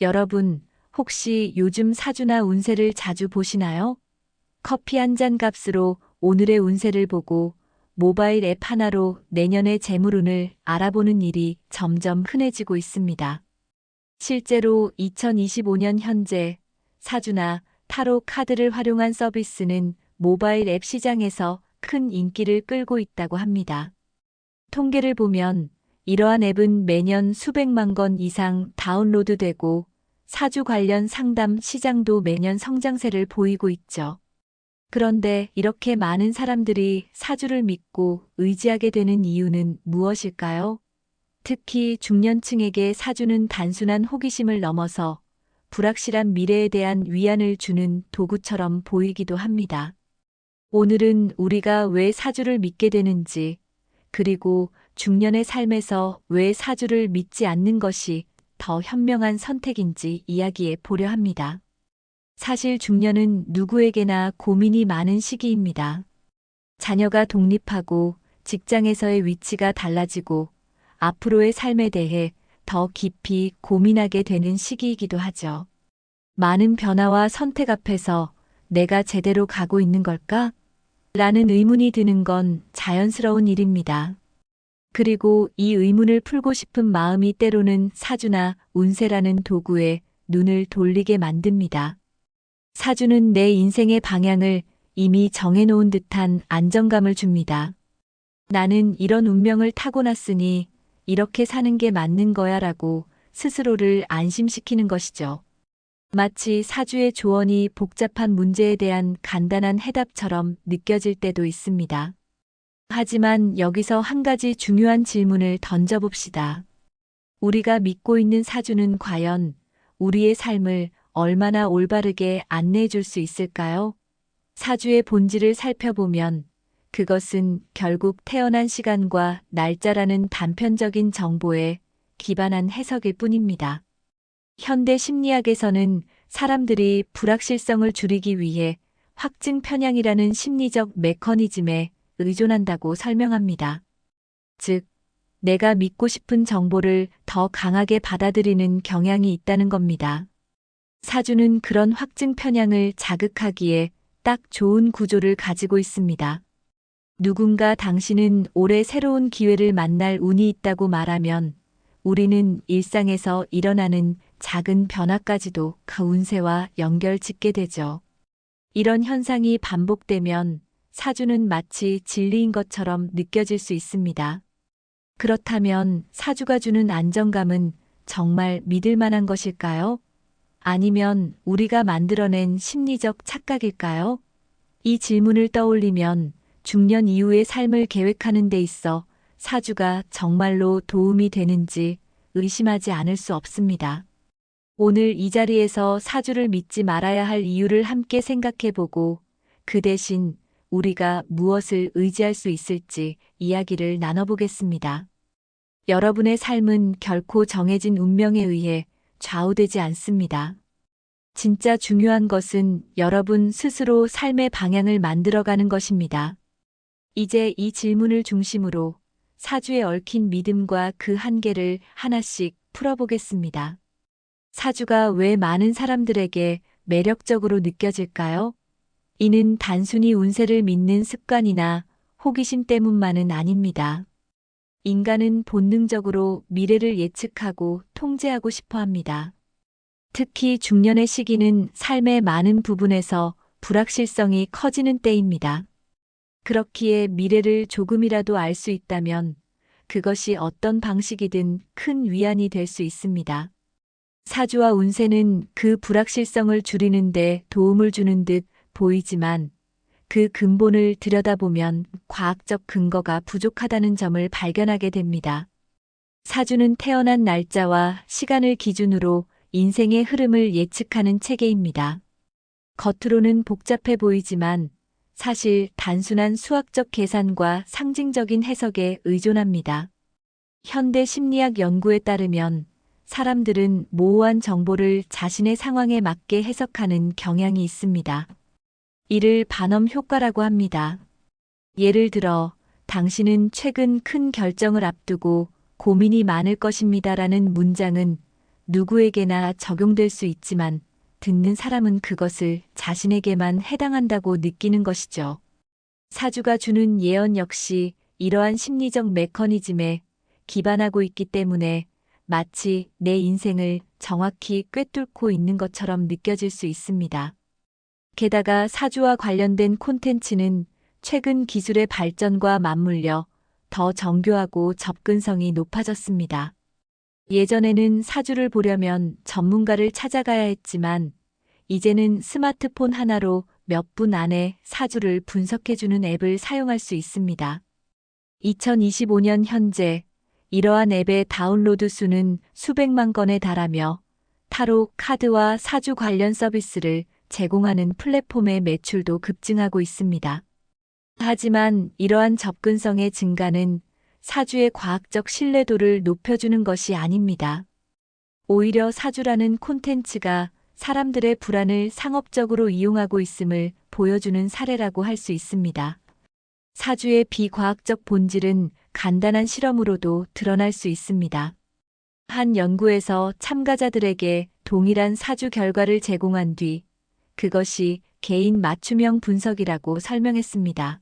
여러분, 혹시 요즘 사주나 운세를 자주 보시나요? 커피 한 잔 값으로 오늘의 운세를 보고 모바일 앱 하나로 내년의 재물운을 알아보는 일이 점점 흔해지고 있습니다. 실제로 2025년 현재 사주나 타로 카드를 활용한 서비스는 모바일 앱 시장에서 큰 인기를 끌고 있다고 합니다. 통계를 보면 이러한 앱은 매년 수백만 건 이상 다운로드되고 사주 관련 상담 시장도 매년 성장세를 보이고 있죠. 그런데 이렇게 많은 사람들이 사주를 믿고 의지하게 되는 이유는 무엇일까요? 특히 중년층에게 사주는 단순한 호기심을 넘어서 불확실한 미래에 대한 위안을 주는 도구처럼 보이기도 합니다. 오늘은 우리가 왜 사주를 믿게 되는지, 그리고 중년의 삶에서 왜 사주를 믿지 않는 것이 더 현명한 선택인지 이야기해 보려 합니다. 사실 중년은 누구에게나 고민이 많은 시기입니다. 자녀가 독립하고 직장에서의 위치가 달라지고 앞으로의 삶에 대해 더 깊이 고민하게 되는 시기이기도 하죠. 많은 변화와 선택 앞에서 내가 제대로 가고 있는 걸까? 라는 의문이 드는 건 자연스러운 일입니다. 그리고 이 의문을 풀고 싶은 마음이 때로는 사주나 운세라는 도구에 눈을 돌리게 만듭니다. 사주는 내 인생의 방향을 이미 정해놓은 듯한 안정감을 줍니다. 나는 이런 운명을 타고났으니 이렇게 사는 게 맞는 거야 라고 스스로를 안심시키는 것이죠. 마치 사주의 조언이 복잡한 문제에 대한 간단한 해답처럼 느껴질 때도 있습니다. 하지만 여기서 한 가지 중요한 질문을 던져봅시다. 우리가 믿고 있는 사주는 과연 우리의 삶을 얼마나 올바르게 안내해 줄 수 있을까요? 사주의 본질을 살펴보면 그것은 결국 태어난 시간과 날짜라는 단편적인 정보에 기반한 해석일 뿐입니다. 현대 심리학에서는 사람들이 불확실성을 줄이기 위해 확증 편향이라는 심리적 메커니즘에 의존한다고 설명합니다. 즉, 내가 믿고 싶은 정보를 더 강하게 받아들이는 경향이 있다는 겁니다. 사주는 그런 확증 편향을 자극하기에 딱 좋은 구조를 가지고 있습니다. 누군가 당신은 올해 새로운 기회를 만날 운이 있다고 말하면 우리는 일상에서 일어나는 작은 변화까지도 그 운세와 연결 짓게 되죠. 이런 현상이 반복되면 사주는 마치 진리인 것처럼 느껴질 수 있습니다. 그렇다면 사주가 주는 안정감은 정말 믿을 만한 것일까요? 아니면 우리가 만들어낸 심리적 착각일까요? 이 질문을 떠올리면 중년 이후의 삶을 계획하는 데 있어 사주가 정말로 도움이 되는지 의심하지 않을 수 없습니다. 오늘 이 자리에서 사주를 믿지 말아야 할 이유를 함께 생각해보고 그 대신 우리가 무엇을 의지할 수 있을지 이야기를 나눠보겠습니다. 여러분의 삶은 결코 정해진 운명에 의해 좌우되지 않습니다. 진짜 중요한 것은 여러분 스스로 삶의 방향을 만들어가는 것입니다. 이제 이 질문을 중심으로 사주에 얽힌 믿음과 그 한계를 하나씩 풀어보겠습니다. 사주가 왜 많은 사람들에게 매력적으로 느껴질까요? 이는 단순히 운세를 믿는 습관이나 호기심 때문만은 아닙니다. 인간은 본능적으로 미래를 예측하고 통제하고 싶어 합니다. 특히 중년의 시기는 삶의 많은 부분에서 불확실성이 커지는 때입니다. 그렇기에 미래를 조금이라도 알 수 있다면 그것이 어떤 방식이든 큰 위안이 될 수 있습니다. 사주와 운세는 그 불확실성을 줄이는 데 도움을 주는 듯 보이지만 그 근본을 들여다보면 과학적 근거가 부족하다는 점을 발견하게 됩니다. 사주는 태어난 날짜와 시간을 기준으로 인생의 흐름을 예측하는 체계입니다. 겉으로는 복잡해 보이지만 사실 단순한 수학적 계산과 상징적인 해석에 의존합니다. 현대 심리학 연구에 따르면 사람들은 모호한 정보를 자신의 상황에 맞게 해석하는 경향이 있습니다. 이를 반엄 효과라고 합니다. 예를 들어, 당신은 최근 큰 결정을 앞두고 고민이 많을 것입니다라는 문장은 누구에게나 적용될 수 있지만 듣는 사람은 그것을 자신에게만 해당한다고 느끼는 것이죠. 사주가 주는 예언 역시 이러한 심리적 메커니즘에 기반하고 있기 때문에 마치 내 인생을 정확히 꿰뚫고 있는 것처럼 느껴질 수 있습니다. 게다가 사주와 관련된 콘텐츠는 최근 기술의 발전과 맞물려 더 정교하고 접근성이 높아졌습니다. 예전에는 사주를 보려면 전문가를 찾아가야 했지만 이제는 스마트폰 하나로 몇 분 안에 사주를 분석해주는 앱을 사용할 수 있습니다. 2025년 현재 이러한 앱의 다운로드 수는 수백만 건에 달하며 타로 카드와 사주 관련 서비스를 제공하는 플랫폼의 매출도 급증하고 있습니다. 하지만 이러한 접근성의 증가는 사주의 과학적 신뢰도를 높여주는 것이 아닙니다. 오히려 사주라는 콘텐츠가 사람들의 불안을 상업적으로 이용하고 있음을 보여주는 사례라고 할 수 있습니다. 사주의 비과학적 본질은 간단한 실험으로도 드러날 수 있습니다. 한 연구에서 참가자들에게 동일한 사주 결과를 제공한 뒤 그것이 개인 맞춤형 분석이라고 설명했습니다.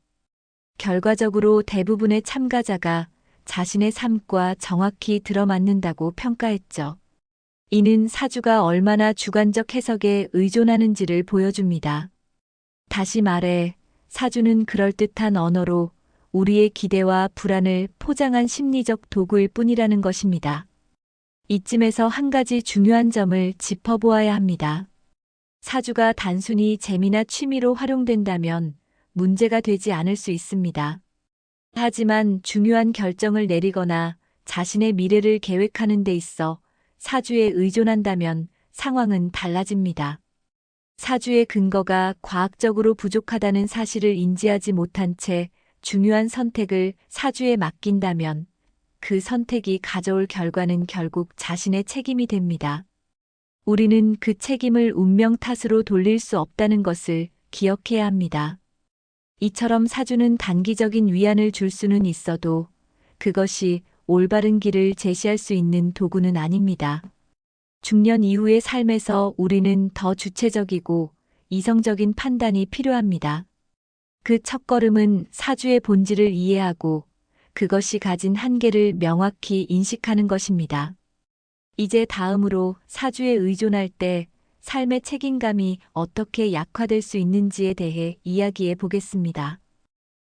결과적으로 대부분의 참가자가 자신의 삶과 정확히 들어맞는다고 평가했죠. 이는 사주가 얼마나 주관적 해석에 의존하는지를 보여줍니다. 다시 말해, 사주는 그럴듯한 언어로 우리의 기대와 불안을 포장한 심리적 도구일 뿐이라는 것입니다. 이쯤에서 한 가지 중요한 점을 짚어보아야 합니다. 사주가 단순히 재미나 취미로 활용된다면 문제가 되지 않을 수 있습니다. 하지만 중요한 결정을 내리거나 자신의 미래를 계획하는 데 있어 사주에 의존한다면 상황은 달라집니다. 사주의 근거가 과학적으로 부족하다는 사실을 인지하지 못한 채 중요한 선택을 사주에 맡긴다면 그 선택이 가져올 결과는 결국 자신의 책임이 됩니다. 우리는 그 책임을 운명 탓으로 돌릴 수 없다는 것을 기억해야 합니다. 이처럼 사주는 단기적인 위안을 줄 수는 있어도 그것이 올바른 길을 제시할 수 있는 도구는 아닙니다. 중년 이후의 삶에서 우리는 더 주체적이고 이성적인 판단이 필요합니다. 그 첫걸음은 사주의 본질을 이해하고 그것이 가진 한계를 명확히 인식하는 것입니다. 이제 다음으로 사주에 의존할 때 삶의 책임감이 어떻게 약화될 수 있는지에 대해 이야기해 보겠습니다.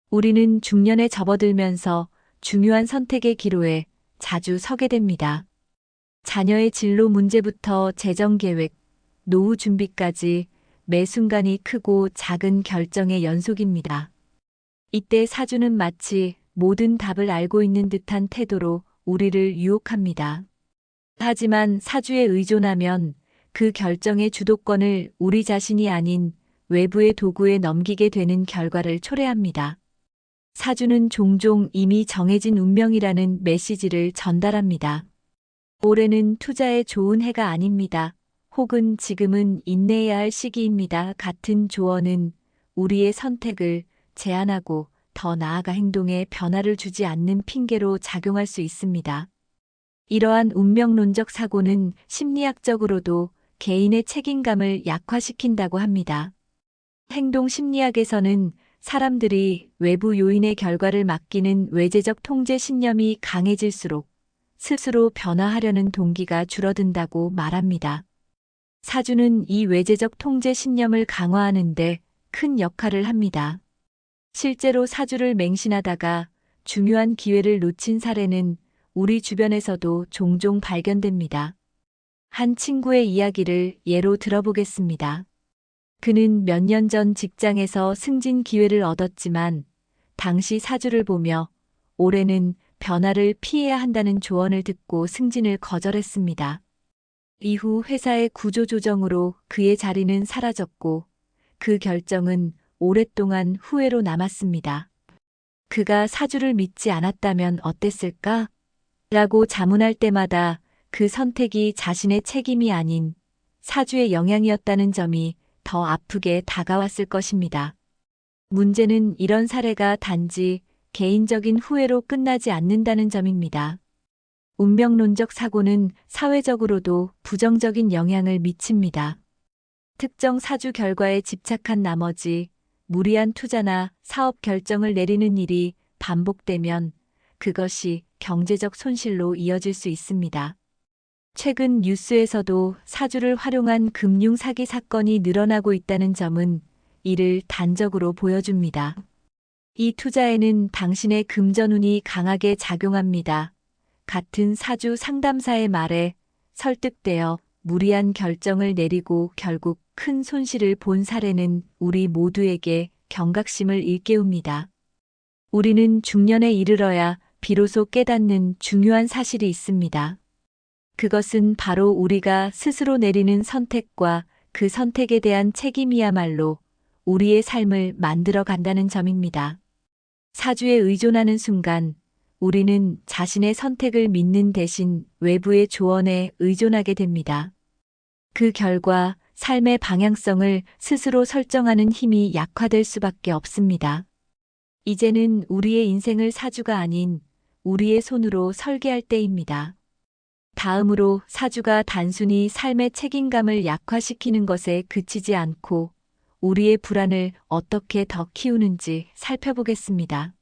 우리는 중년에 접어들면서 중요한 선택의 기로에 자주 서게 됩니다. 자녀의 진로 문제부터 재정 계획, 노후 준비까지 매 순간이 크고 작은 결정의 연속입니다. 이때 사주는 마치 모든 답을 알고 있는 듯한 태도로 우리를 유혹합니다. 하지만 사주에 의존하면 그 결정의 주도권을 우리 자신이 아닌 외부의 도구에 넘기게 되는 결과를 초래합니다. 사주는 종종 이미 정해진 운명이라는 메시지를 전달합니다. 올해는 투자에 좋은 해가 아닙니다. 혹은 지금은 인내해야 할 시기입니다. 같은 조언은 우리의 선택을 제한하고 더 나아가 행동에 변화를 주지 않는 핑계로 작용할 수 있습니다. 이러한 운명론적 사고는 심리학적으로도 개인의 책임감을 약화시킨다고 합니다. 행동 심리학에서는 사람들이 외부 요인의 결과를 맡기는 외재적 통제 신념이 강해질수록 스스로 변화하려는 동기가 줄어든다고 말합니다. 사주는 이 외재적 통제 신념을 강화하는 데 큰 역할을 합니다. 실제로 사주를 맹신하다가 중요한 기회를 놓친 사례는 우리 주변에서도 종종 발견됩니다. 한 친구의 이야기를 예로 들어보겠습니다. 그는 몇 년 전 직장에서 승진 기회를 얻었지만 당시 사주를 보며 올해는 변화를 피해야 한다는 조언을 듣고 승진을 거절했습니다. 이후 회사의 구조조정으로 그의 자리는 사라졌고 그 결정은 오랫동안 후회로 남았습니다. 그가 사주를 믿지 않았다면 어땠을까? 라고 자문할 때마다 그 선택이 자신의 책임이 아닌 사주의 영향이었다는 점이 더 아프게 다가왔을 것입니다. 문제는 이런 사례가 단지 개인적인 후회로 끝나지 않는다는 점입니다. 운명론적 사고는 사회적으로도 부정적인 영향을 미칩니다. 특정 사주 결과에 집착한 나머지 무리한 투자나 사업 결정을 내리는 일이 반복되면 그것이 경제적 손실로 이어질 수 있습니다. 최근 뉴스에서도 사주를 활용한 금융 사기 사건이 늘어나고 있다는 점은 이를 단적으로 보여줍니다. 이 투자에는 당신의 금전운이 강하게 작용합니다. 같은 사주 상담사의 말에 설득되어 무리한 결정을 내리고 결국 큰 손실을 본 사례는 우리 모두에게 경각심을 일깨웁니다. 우리는 중년에 이르러야 비로소 깨닫는 중요한 사실이 있습니다. 그것은 바로 우리가 스스로 내리는 선택과 그 선택에 대한 책임이야말로 우리의 삶을 만들어 간다는 점입니다. 사주에 의존하는 순간 우리는 자신의 선택을 믿는 대신 외부의 조언에 의존하게 됩니다. 그 결과 삶의 방향성을 스스로 설정하는 힘이 약화될 수밖에 없습니다. 이제는 우리의 인생을 사주가 아닌 우리의 손으로 설계할 때입니다. 다음으로 사주가 단순히 삶의 책임감을 약화시키는 것에 그치지 않고 우리의 불안을 어떻게 더 키우는지 살펴보겠습니다.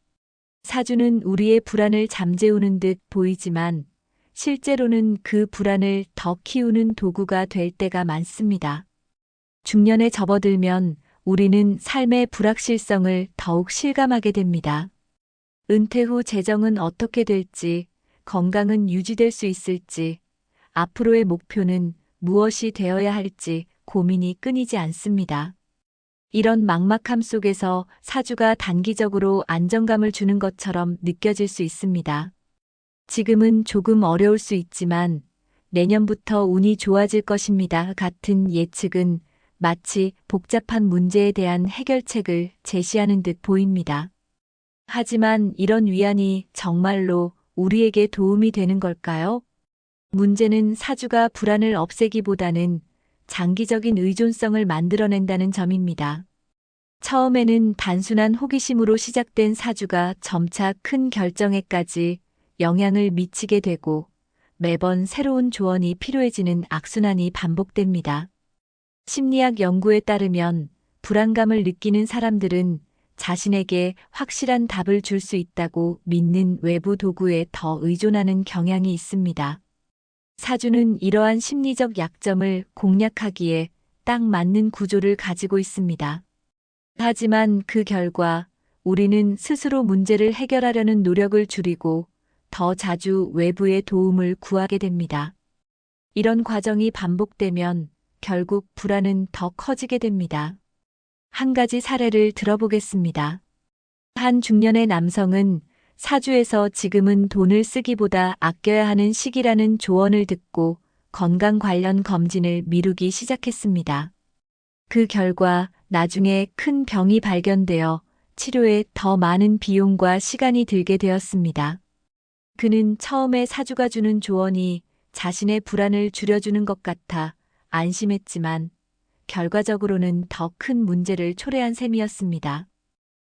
사주는 우리의 불안을 잠재우는 듯 보이지만 실제로는 그 불안을 더 키우는 도구가 될 때가 많습니다. 중년에 접어들면 우리는 삶의 불확실성을 더욱 실감하게 됩니다. 은퇴 후 재정은 어떻게 될지, 건강은 유지될 수 있을지, 앞으로의 목표는 무엇이 되어야 할지 고민이 끊이지 않습니다. 이런 막막함 속에서 사주가 단기적으로 안정감을 주는 것처럼 느껴질 수 있습니다. 지금은 조금 어려울 수 있지만 내년부터 운이 좋아질 것입니다. 같은 예측은 마치 복잡한 문제에 대한 해결책을 제시하는 듯 보입니다. 하지만 이런 위안이 정말로 우리에게 도움이 되는 걸까요? 문제는 사주가 불안을 없애기보다는 장기적인 의존성을 만들어낸다는 점입니다. 처음에는 단순한 호기심으로 시작된 사주가 점차 큰 결정에까지 영향을 미치게 되고 매번 새로운 조언이 필요해지는 악순환이 반복됩니다. 심리학 연구에 따르면 불안감을 느끼는 사람들은 자신에게 확실한 답을 줄 수 있다고 믿는 외부 도구에 더 의존하는 경향이 있습니다. 사주는 이러한 심리적 약점을 공략하기에 딱 맞는 구조를 가지고 있습니다. 하지만 그 결과 우리는 스스로 문제를 해결하려는 노력을 줄이고 더 자주 외부의 도움을 구하게 됩니다. 이런 과정이 반복되면 결국 불안은 더 커지게 됩니다. 한 가지 사례를 들어보겠습니다. 한 중년의 남성은 사주에서 지금은 돈을 쓰기보다 아껴야 하는 시기라는 조언을 듣고 건강 관련 검진을 미루기 시작했습니다. 그 결과 나중에 큰 병이 발견되어 치료에 더 많은 비용과 시간이 들게 되었습니다. 그는 처음에 사주가 주는 조언이 자신의 불안을 줄여주는 것 같아 안심했지만 결과적으로는 더 큰 문제를 초래한 셈이었습니다.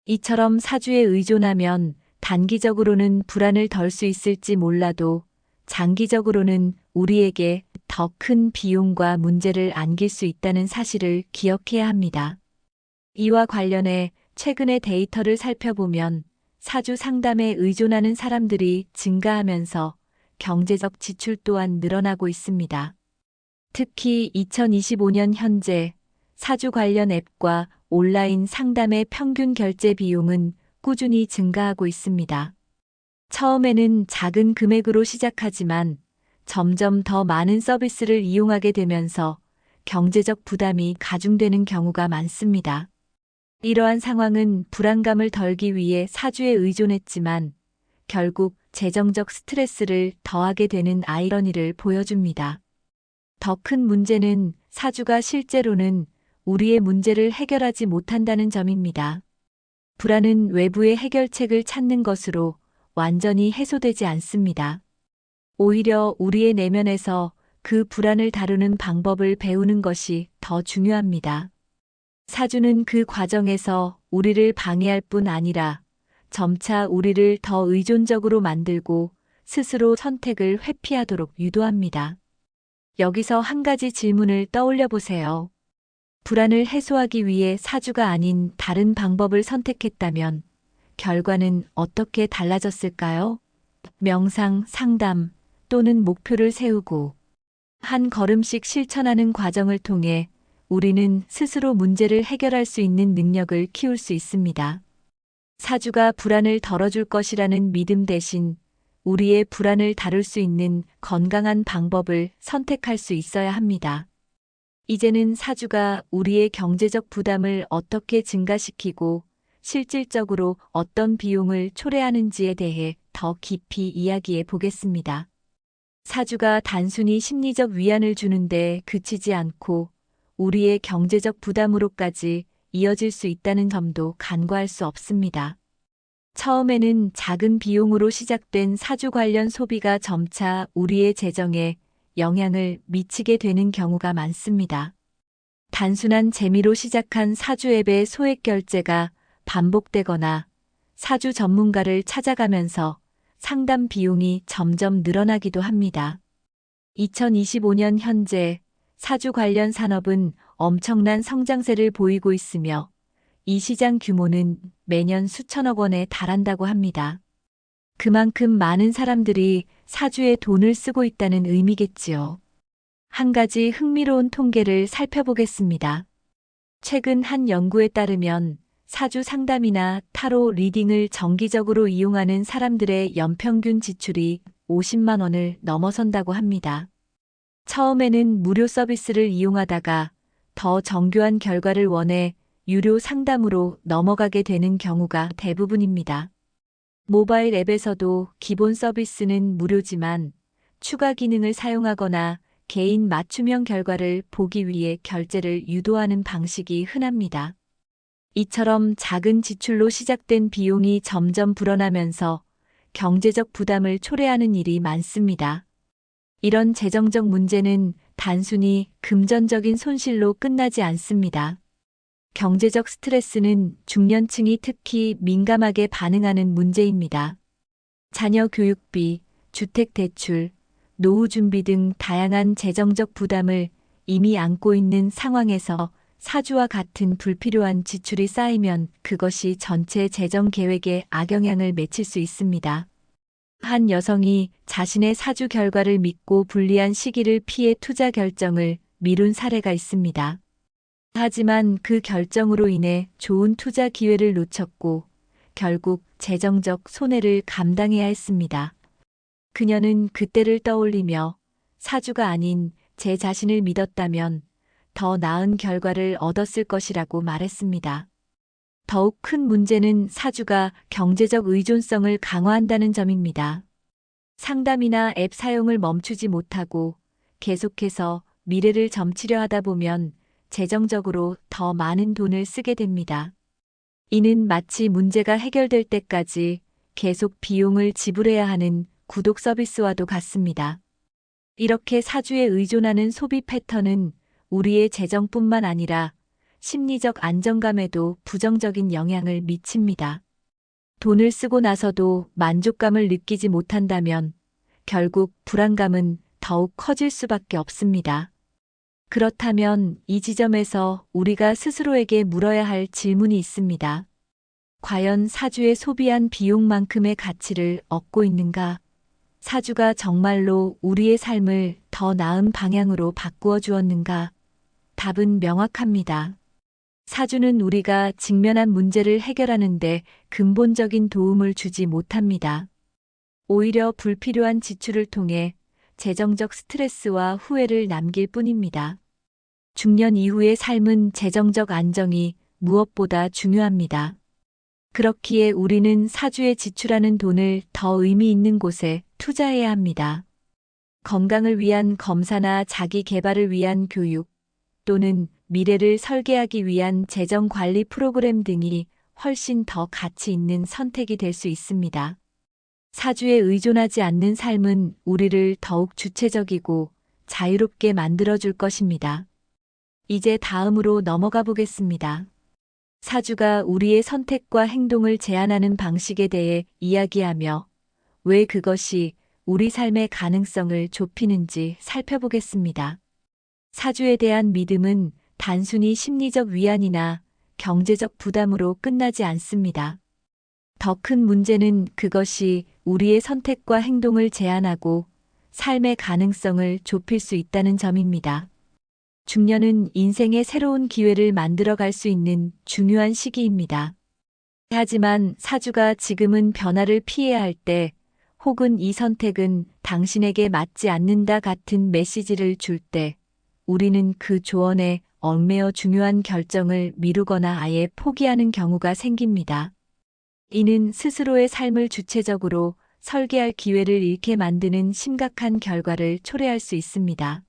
이처럼 사주에 의존하면 단기적으로는 불안을 덜 수 있을지 몰라도 장기적으로는 우리에게 더 큰 비용과 문제를 안길 수 있다는 사실을 기억해야 합니다. 이와 관련해 최근의 데이터를 살펴보면 사주 상담에 의존하는 사람들이 증가하면서 경제적 지출 또한 늘어나고 있습니다. 특히 2025년 현재 사주 관련 앱과 온라인 상담의 평균 결제 비용은 꾸준히 증가하고 있습니다. 처음에는 작은 금액으로 시작하지만 점점 더 많은 서비스를 이용하게 되면서 경제적 부담이 가중되는 경우가 많습니다. 이러한 상황은 불안감을 덜기 위해 사주에 의존했지만 결국 재정적 스트레스를 더하게 되는 아이러니를 보여줍니다. 더 큰 문제는 사주가 실제로는 우리의 문제를 해결하지 못한다는 점입니다. 불안은 외부의 해결책을 찾는 것으로 완전히 해소되지 않습니다. 오히려 우리의 내면에서 그 불안을 다루는 방법을 배우는 것이 더 중요합니다. 사주는 그 과정에서 우리를 방해할 뿐 아니라 점차 우리를 더 의존적으로 만들고 스스로 선택을 회피하도록 유도합니다. 여기서 한 가지 질문을 떠올려 보세요. 불안을 해소하기 위해 사주가 아닌 다른 방법을 선택했다면 결과는 어떻게 달라졌을까요? 명상, 상담 또는 목표를 세우고 한 걸음씩 실천하는 과정을 통해 우리는 스스로 문제를 해결할 수 있는 능력을 키울 수 있습니다. 사주가 불안을 덜어줄 것이라는 믿음 대신 우리의 불안을 다룰 수 있는 건강한 방법을 선택할 수 있어야 합니다. 이제는 사주가 우리의 경제적 부담을 어떻게 증가시키고 실질적으로 어떤 비용을 초래하는지에 대해 더 깊이 이야기해 보겠습니다. 사주가 단순히 심리적 위안을 주는데 그치지 않고 우리의 경제적 부담으로까지 이어질 수 있다는 점도 간과할 수 없습니다. 처음에는 작은 비용으로 시작된 사주 관련 소비가 점차 우리의 재정에 영향을 미치게 되는 경우가 많습니다. 단순한 재미로 시작한 사주 앱의 소액 결제가 반복되거나 사주 전문가를 찾아가면서 상담 비용이 점점 늘어나기도 합니다. 2025년 현재 사주 관련 산업은 엄청난 성장세를 보이고 있으며 이 시장 규모는 매년 수천억 원에 달한다고 합니다. 그만큼 많은 사람들이 사주에 돈을 쓰고 있다는 의미겠지요. 한 가지 흥미로운 통계를 살펴보겠습니다. 최근 한 연구에 따르면 사주 상담이나 타로 리딩을 정기적으로 이용하는 사람들의 연평균 지출이 50만 원을 넘어선다고 합니다. 처음에는 무료 서비스를 이용하다가 더 정교한 결과를 원해 유료 상담으로 넘어가게 되는 경우가 대부분입니다. 모바일 앱에서도 기본 서비스는 무료지만 추가 기능을 사용하거나 개인 맞춤형 결과를 보기 위해 결제를 유도하는 방식이 흔합니다. 이처럼 작은 지출로 시작된 비용이 점점 불어나면서 경제적 부담을 초래하는 일이 많습니다. 이런 재정적 문제는 단순히 금전적인 손실로 끝나지 않습니다. 경제적 스트레스는 중년층이 특히 민감하게 반응하는 문제입니다. 자녀 교육비, 주택 대출, 노후 준비 등 다양한 재정적 부담을 이미 안고 있는 상황에서 사주와 같은 불필요한 지출이 쌓이면 그것이 전체 재정 계획에 악영향을 미칠 수 있습니다. 한 여성이 자신의 사주 결과를 믿고 불리한 시기를 피해 투자 결정을 미룬 사례가 있습니다. 하지만 그 결정으로 인해 좋은 투자 기회를 놓쳤고 결국 재정적 손해를 감당해야 했습니다. 그녀는 그때를 떠올리며 사주가 아닌 제 자신을 믿었다면 더 나은 결과를 얻었을 것이라고 말했습니다. 더욱 큰 문제는 사주가 경제적 의존성을 강화한다는 점입니다. 상담이나 앱 사용을 멈추지 못하고 계속해서 미래를 점치려 하다 보면 재정적으로 더 많은 돈을 쓰게 됩니다. 이는 마치 문제가 해결될 때까지 계속 비용을 지불해야 하는 구독 서비스와도 같습니다. 이렇게 사주에 의존하는 소비 패턴은 우리의 재정뿐만 아니라 심리적 안정감에도 부정적인 영향을 미칩니다. 돈을 쓰고 나서도 만족감을 느끼지 못한다면 결국 불안감은 더욱 커질 수밖에 없습니다. 그렇다면 이 지점에서 우리가 스스로에게 물어야 할 질문이 있습니다. 과연 사주에 소비한 비용만큼의 가치를 얻고 있는가? 사주가 정말로 우리의 삶을 더 나은 방향으로 바꾸어 주었는가? 답은 명확합니다. 사주는 우리가 직면한 문제를 해결하는데 근본적인 도움을 주지 못합니다. 오히려 불필요한 지출을 통해 재정적 스트레스와 후회를 남길 뿐입니다. 중년 이후의 삶은 재정적 안정이 무엇보다 중요합니다. 그렇기에 우리는 사주에 지출하는 돈을 더 의미 있는 곳에 투자해야 합니다. 건강을 위한 검사나 자기 개발을 위한 교육, 또는 미래를 설계하기 위한 재정 관리 프로그램 등이 훨씬 더 가치 있는 선택이 될 수 있습니다. 사주에 의존하지 않는 삶은 우리를 더욱 주체적이고 자유롭게 만들어줄 것입니다. 이제 다음으로 넘어가 보겠습니다. 사주가 우리의 선택과 행동을 제한하는 방식에 대해 이야기하며 왜 그것이 우리 삶의 가능성을 좁히는지 살펴보겠습니다. 사주에 대한 믿음은 단순히 심리적 위안이나 경제적 부담으로 끝나지 않습니다. 더 큰 문제는 그것이 우리의 선택과 행동을 제한하고 삶의 가능성을 좁힐 수 있다는 점입니다. 중년은 인생의 새로운 기회를 만들어갈 수 있는 중요한 시기입니다. 하지만 사주가 지금은 변화를 피해야 할 때, 혹은 이 선택은 당신에게 맞지 않는다 같은 메시지를 줄 때, 우리는 그 조언에 얽매여 중요한 결정을 미루거나 아예 포기하는 경우가 생깁니다. 이는 스스로의 삶을 주체적으로 설계할 기회를 잃게 만드는 심각한 결과를 초래할 수 있습니다.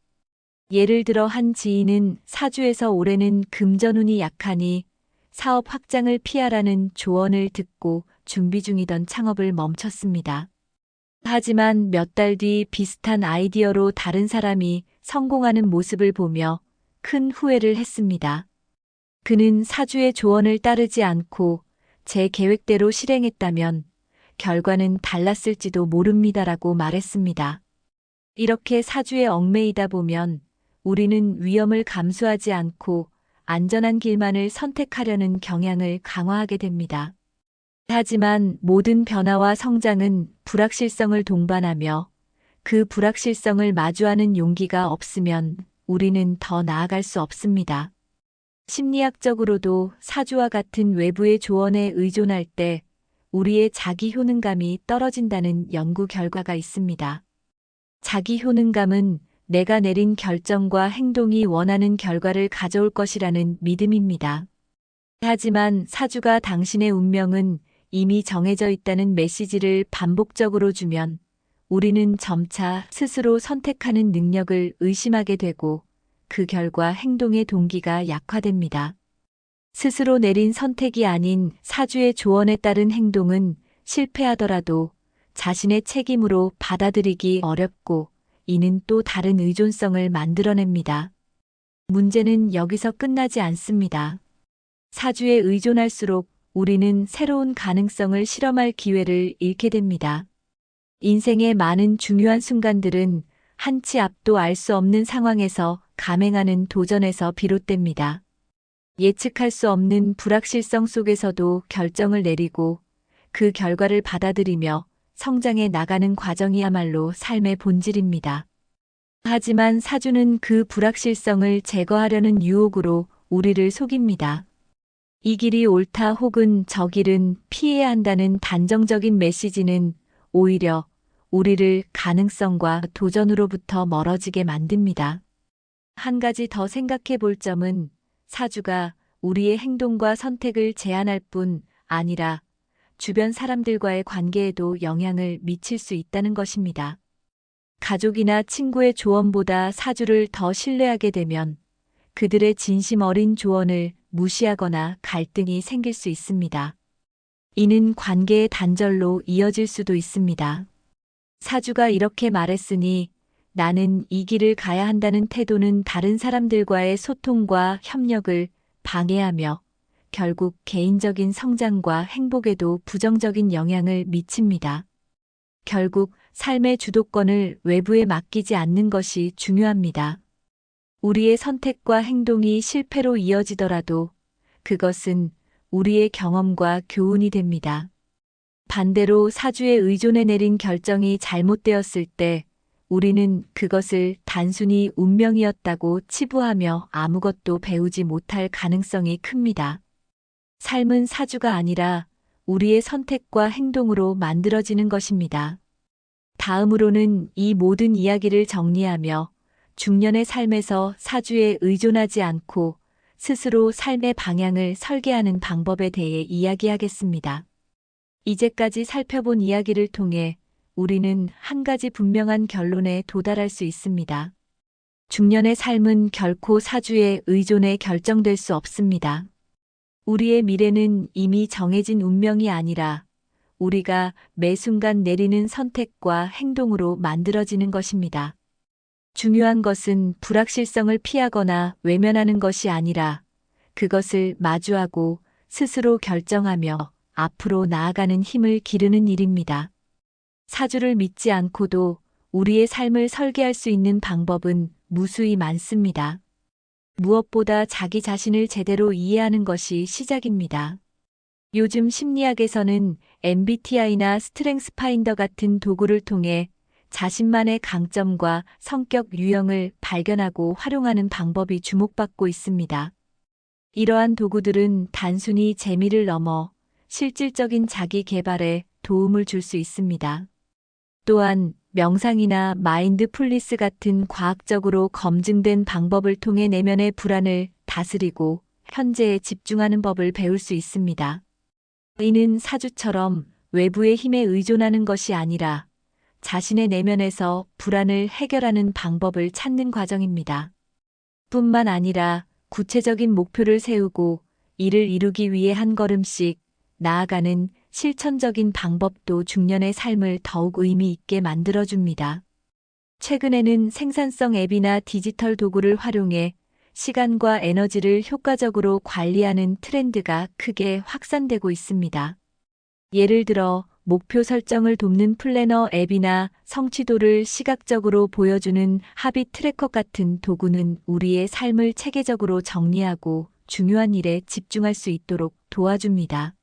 예를 들어 한 지인은 사주에서 올해는 금전운이 약하니 사업 확장을 피하라는 조언을 듣고 준비 중이던 창업을 멈췄습니다. 하지만 몇 달 뒤 비슷한 아이디어로 다른 사람이 성공하는 모습을 보며 큰 후회를 했습니다. 그는 사주의 조언을 따르지 않고 제 계획대로 실행했다면 결과는 달랐을지도 모릅니다라고 말했습니다. 이렇게 사주에 얽매이다 보면 우리는 위험을 감수하지 않고 안전한 길만을 선택하려는 경향을 강화하게 됩니다. 하지만 모든 변화와 성장은 불확실성을 동반하며 그 불확실성을 마주하는 용기가 없으면 우리는 더 나아갈 수 없습니다. 심리학적으로도 사주와 같은 외부의 조언에 의존할 때 우리의 자기 효능감이 떨어진다는 연구 결과가 있습니다. 자기 효능감은 내가 내린 결정과 행동이 원하는 결과를 가져올 것이라는 믿음입니다. 하지만 사주가 당신의 운명은 이미 정해져 있다는 메시지를 반복적으로 주면 우리는 점차 스스로 선택하는 능력을 의심하게 되고 그 결과 행동의 동기가 약화됩니다. 스스로 내린 선택이 아닌 사주의 조언에 따른 행동은 실패하더라도 자신의 책임으로 받아들이기 어렵고 이는 또 다른 의존성을 만들어냅니다. 문제는 여기서 끝나지 않습니다. 사주에 의존할수록 우리는 새로운 가능성을 실험할 기회를 잃게 됩니다. 인생의 많은 중요한 순간들은 한 치 앞도 알 수 없는 상황에서 감행하는 도전에서 비롯됩니다. 예측할 수 없는 불확실성 속에서도 결정을 내리고 그 결과를 받아들이며 성장해 나가는 과정이야말로 삶의 본질입니다. 하지만 사주는 그 불확실성을 제거하려는 유혹으로 우리를 속입니다. 이 길이 옳다 혹은 저 길은 피해야 한다는 단정적인 메시지는 오히려 우리를 가능성과 도전으로부터 멀어지게 만듭니다. 한 가지 더 생각해 볼 점은 사주가 우리의 행동과 선택을 제한할 뿐 아니라 주변 사람들과의 관계에도 영향을 미칠 수 있다는 것입니다. 가족이나 친구의 조언보다 사주를 더 신뢰하게 되면 그들의 진심 어린 조언을 무시하거나 갈등이 생길 수 있습니다. 이는 관계의 단절로 이어질 수도 있습니다. 사주가 이렇게 말했으니 나는 이 길을 가야 한다는 태도는 다른 사람들과의 소통과 협력을 방해하며 결국 개인적인 성장과 행복에도 부정적인 영향을 미칩니다. 결국 삶의 주도권을 외부에 맡기지 않는 것이 중요합니다. 우리의 선택과 행동이 실패로 이어지더라도 그것은 우리의 경험과 교훈이 됩니다. 반대로 사주에 의존해 내린 결정이 잘못되었을 때 우리는 그것을 단순히 운명이었다고 치부하며 아무것도 배우지 못할 가능성이 큽니다. 삶은 사주가 아니라 우리의 선택과 행동으로 만들어지는 것입니다. 다음으로는 이 모든 이야기를 정리하며 중년의 삶에서 사주에 의존하지 않고 스스로 삶의 방향을 설계하는 방법에 대해 이야기하겠습니다. 이제까지 살펴본 이야기를 통해 우리는 한 가지 분명한 결론에 도달할 수 있습니다. 중년의 삶은 결코 사주에 의존해 결정될 수 없습니다. 우리의 미래는 이미 정해진 운명이 아니라 우리가 매 순간 내리는 선택과 행동으로 만들어지는 것입니다. 중요한 것은 불확실성을 피하거나 외면하는 것이 아니라 그것을 마주하고 스스로 결정하며 앞으로 나아가는 힘을 기르는 일입니다. 사주를 믿지 않고도 우리의 삶을 설계할 수 있는 방법은 무수히 많습니다. 무엇보다 자기 자신을 제대로 이해하는 것이 시작입니다. 요즘 심리학에서는 MBTI나 스트렝스 파인더 같은 도구를 통해 자신만의 강점과 성격 유형을 발견하고 활용하는 방법이 주목받고 있습니다. 이러한 도구들은 단순히 재미를 넘어 실질적인 자기 개발에 도움을 줄 수 있습니다. 또한 명상이나 마인드풀니스 같은 과학적으로 검증된 방법을 통해 내면의 불안을 다스리고 현재에 집중하는 법을 배울 수 있습니다. 이는 사주처럼 외부의 힘에 의존하는 것이 아니라 자신의 내면에서 불안을 해결하는 방법을 찾는 과정입니다. 뿐만 아니라 구체적인 목표를 세우고 이를 이루기 위해 한 걸음씩 나아가는 실천적인 방법도 중년의 삶을 더욱 의미 있게 만들어줍니다. 최근에는 생산성 앱이나 디지털 도구를 활용해 시간과 에너지를 효과적으로 관리하는 트렌드가 크게 확산되고 있습니다. 예를 들어 목표 설정을 돕는 플래너 앱이나 성취도를 시각적으로 보여주는 하빗 트래커 같은 도구는 우리의 삶을 체계적으로 정리하고 중요한 일에 집중할 수 있도록 도와줍니다.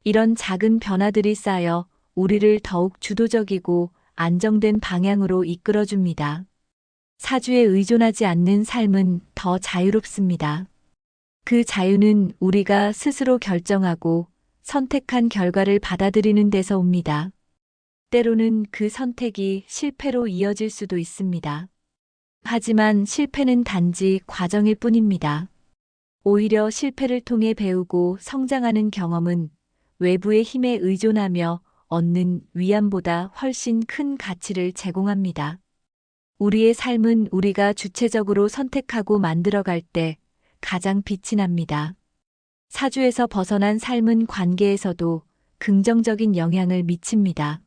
이런 작은 변화들이 쌓여 우리를 더욱 주도적이고 안정된 방향으로 이끌어줍니다. 사주에 의존하지 않는 삶은 더 자유롭습니다. 그 자유는 우리가 스스로 결정하고 선택한 결과를 받아들이는 데서 옵니다. 때로는 그 선택이 실패로 이어질 수도 있습니다. 하지만 실패는 단지 과정일 뿐입니다. 오히려 실패를 통해 배우고 성장하는 경험은 외부의 힘에 의존하며 얻는 위안보다 훨씬 큰 가치를 제공합니다. 우리의 삶은 우리가 주체적으로 선택하고 만들어갈 때 가장 빛이 납니다. 사주에서 벗어난 삶은 관계에서도 긍정적인 영향을 미칩니다.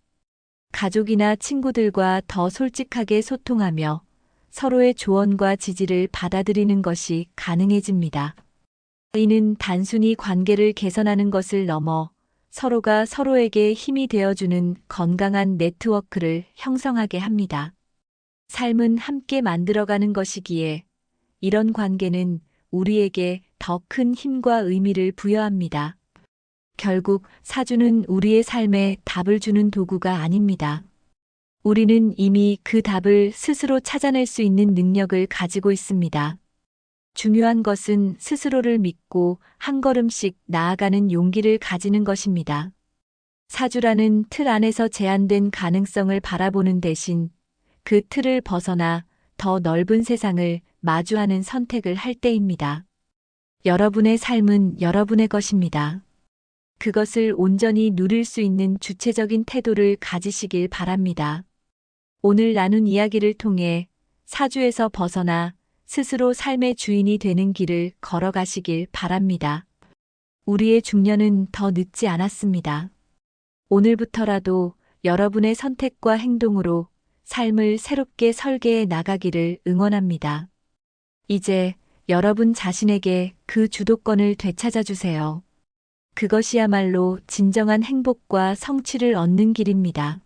가족이나 친구들과 더 솔직하게 소통하며 서로의 조언과 지지를 받아들이는 것이 가능해집니다. 이는 단순히 관계를 개선하는 것을 넘어 서로가 서로에게 힘이 되어주는 건강한 네트워크를 형성하게 합니다. 삶은 함께 만들어가는 것이기에 이런 관계는 우리에게 더 큰 힘과 의미를 부여합니다. 결국 사주는 우리의 삶에 답을 주는 도구가 아닙니다. 우리는 이미 그 답을 스스로 찾아낼 수 있는 능력을 가지고 있습니다. 중요한 것은 스스로를 믿고 한 걸음씩 나아가는 용기를 가지는 것입니다. 사주라는 틀 안에서 제한된 가능성을 바라보는 대신 그 틀을 벗어나 더 넓은 세상을 마주하는 선택을 할 때입니다. 여러분의 삶은 여러분의 것입니다. 그것을 온전히 누릴 수 있는 주체적인 태도를 가지시길 바랍니다. 오늘 나눈 이야기를 통해 사주에서 벗어나 스스로 삶의 주인이 되는 길을 걸어가시길 바랍니다. 우리의 중년은 더 늦지 않았습니다. 오늘부터라도 여러분의 선택과 행동으로 삶을 새롭게 설계해 나가기를 응원합니다. 이제 여러분 자신에게 그 주도권을 되찾아 주세요. 그것이야말로 진정한 행복과 성취를 얻는 길입니다.